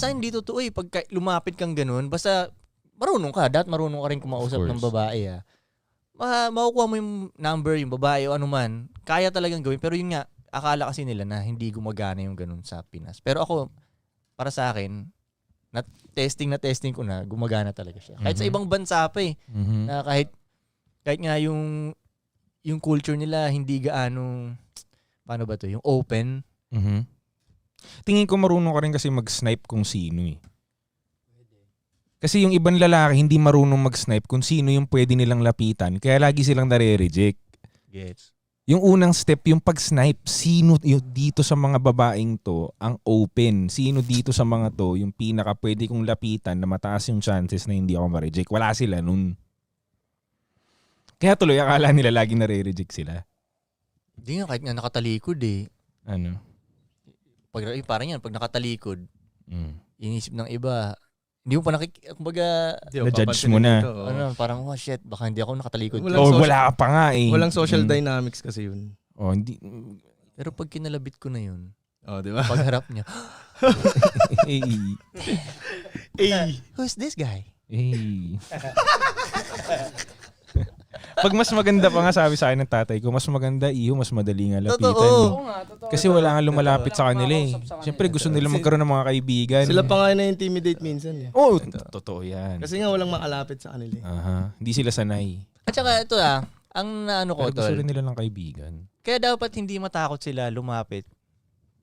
Sa hindi totoo eh. Pag lumapit kang ganun, basta marunong ka. Dapat marunong ka rin kumausap ng babae ah. Makukuha mo yung number, yung babae o anuman. Kaya talagang gawin. Pero yun nga, akala kasi nila na hindi gumagana yung ganun sa Pinas. Pero ako, para sa akin, na testing ko na, gumagana talaga siya. Kahit sa ibang bansa pa eh. Na kahit nga yung culture nila, hindi gaano, paano ba to, yung open. Tingin ko marunong ka rin kasi mag-snipe kung sino eh. Kasi yung ibang lalaki hindi marunong mag-snipe kung sino yung pwede nilang lapitan. Kaya lagi silang nare-reject. Gets. Yung unang step, yung pag-snipe, sino yung dito sa mga babaeng to ang open? Sino dito sa mga to yung pinaka pwede kong lapitan na mataas yung chances na hindi ako ma-reject? Wala sila nun. Kaya tuloy, akala nila laging nare-reject sila. Hindi nga, kahit nga nakatalikod eh. Ano? Parang yan, pag nakatalikod, inisip ng iba, hindi mo pa kumbaga, na-judge mo na. ano, parang, oh shit, baka hindi ako nakatalikod. Wala ka pa nga eh. Walang social dynamics kasi yun. Oh, hindi. Pero pag kinalabit ko na yun, Oh, di ba? pagharap niya, who's this guy? Pag mas maganda pa nga sabi sa akin ng tatay ko, mas maganda iyo, mas madali nga lapitan. Totoo. Kasi wala nga lumalapit sa kanila eh. Siyempre gusto nila magkaroon ng mga kaibigan. Sila pa nga na-intimidate minsan eh. Oo, totoo yan. Kasi nga walang makalapit sa kanila eh. Hindi sila sanay. At saka ito ang naano ko, Pero gusto tol, rin nila ng kaibigan. kaya dapat hindi matakot sila lumapit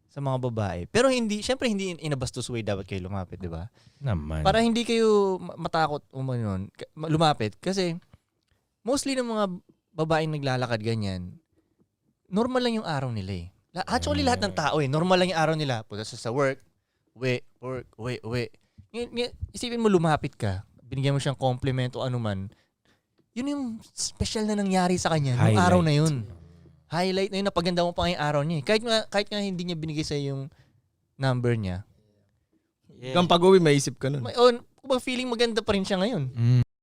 sa mga babae. Pero hindi, syempre hindi in a bastos way dapat kayo lumapit, di ba? Naman. Para hindi kayo matakot lumapit. Kasi mostly ng mga babaeng naglalakad ganyan, normal lang yung araw nila eh. Actually, lahat ng tao eh, normal lang yung araw nila. Punta sa work, uwi. Isipin mo lumapit ka, binigyan mo siyang compliment o anuman, yun yung special na nangyari sa kanya, yung araw na yun. Highlight na yun, napaganda mo pa yung araw niya eh. Kahit nga hindi niya binigay sa yung number niya. Hanggang pag-uwi, maisip ka nun. Feeling maganda pa rin siya ngayon.